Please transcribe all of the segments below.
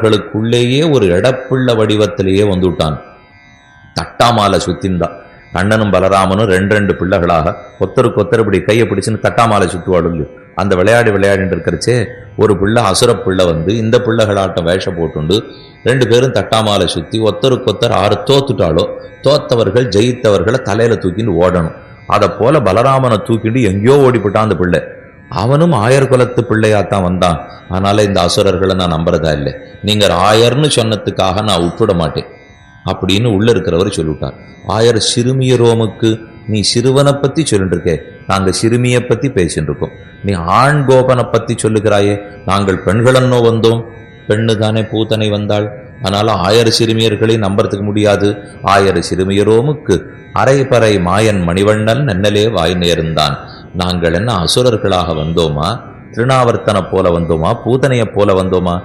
களுக்குள்ளேயே ஒரு எடப்புள்ள வடிவத்திலேயே வந்துவிட்டான். தட்டாமாலை சுத்தின்தான். கண்ணனும் பலராமனும் ரெண்டு பிள்ளைகளாக ஒத்தருக்கு ஒத்தர் இப்படி கையை பிடிச்சுன்னு தட்டாமாலை சுத்துவாடு. அந்த விளையாடிட்டு இருக்கிறச்சே ஒரு பிள்ளை அசுர பிள்ளை வந்து இந்த பிள்ளைகளாட்டம் வேஷம் போட்டுண்டு 2 பேரும் தட்டாமாலை சுத்தி ஒத்தருக்கு ஒத்தர் ஆறு தோத்துட்டாலோ தோத்தவர்கள் ஜெயித்தவர்களை தலையில தூக்கிட்டு ஓடணும். அதை போல பலராமனை தூக்கிட்டு எங்கேயோ ஓடிப்பட்டான் அந்த பிள்ளை. அவனும் ஆயர் குலத்து பிள்ளையாத்தான் வந்தான். அதனால இந்த அசுரர்களை நான் நம்புறதா இல்லை, நீங்க ஆயர்னு சொன்னதுக்காக நான் விட்டுட மாட்டேன் அப்படின்னு உள்ள இருக்கிறவர் சொல்லிவிட்டார். ஆயர் சிறுமியரோமுக்கு நீ சிறுவனை பத்தி சொல்லிட்டு இருக்கே, நாங்க சிறுமியை பத்தி பேசிட்டு இருக்கோம். நீ ஆண் கோபனை பத்தி சொல்லுகிறாயே, நாங்கள் பெண்களன்னோ வந்தோம். பெண்ணு தானே பூத்தனை வந்தாள். அதனால ஆயர் சிறுமியர்களை நம்புறதுக்கு முடியாது. ஆயர் சிறுமியரோமுக்கு அரைபறை மாயன் மணிவண்ணன் நன்னலே வாய் நேர்ந்தான். நாங்கள் என்ன அசுரர்களாக வந்தோமா, திருநாவர்த்தனை போல வந்தோமா, பூதனையை போல வந்தோமா?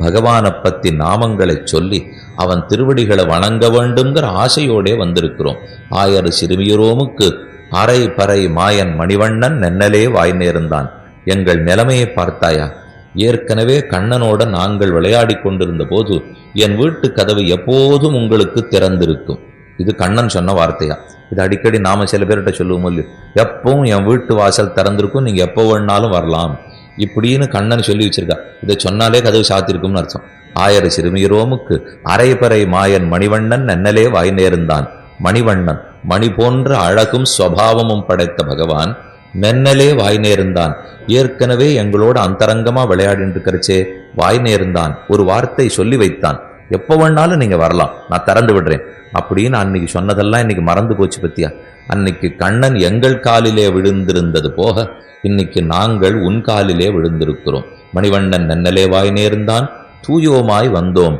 பகவானை பத்தி நாமங்களை சொல்லி அவன் திருவடிகளை வணங்க வேண்டும்ங்கிற ஆசையோடே வந்திருக்கிறோம். ஆயர் சிறுமியரோமுக்கு அரை பறை மாயன் மணிவண்ணன் நென்னலே வாய் நேர்ந்தான். எங்கள் நிலைமையை பார்த்தாயா? ஏற்கனவே கண்ணனோட நாங்கள் விளையாடி கொண்டிருந்த போது என் வீட்டு கதவு எப்போதும் உங்களுக்கு திறந்திருக்கும். இது கண்ணன் சொன்ன வார்த்தையா? இது அடிக்கடி நாம சில பேர்கிட்ட சொல்லுவோம் இல்லையோ, எப்பவும் என் வீட்டு வாசல் திறந்திருக்கும், நீங்க எப்போ வேணாலும் வரலாம் இப்படின்னு கண்ணன் சொல்லி வச்சிருக்கா. இதை சொன்னாலே கதவு சாத்திருக்கும்னு அர்த்தம். ஆயர் சிறுமியரோமுக்கு அரைபறை மாயன் மணிவண்ணன் நன்னலே வாய் நேர்ந்தான். மணிவண்ணன் மணி போன்ற அழகும் சுவாவமும் படைத்த பகவான் நென்னலே வாய் நேர்ந்தான். ஏற்கனவே எங்களோட அந்தரங்கமா விளையாடிட்டு இருக்கிறச்சே வாய் நேர்ந்தான். ஒரு வார்த்தை சொல்லி வைத்தான், எப்போ வேணாலும் நீங்க வரலாம், நான் திறந்து விடுறேன் அப்படின்னு. அன்னைக்கு சொன்னதெல்லாம் இன்னைக்கு மறந்து போச்சு பத்தியா? அன்னைக்கு கண்ணன் எங்கள் காலிலே விழுந்திருந்தது போக இன்னைக்கு நாங்கள் உன் காலிலே விழுந்திருக்கிறோம். மணிவண்ணன் நன்னலே வாய் நேர்ந்தான், தூயோமாய் வந்தோம்.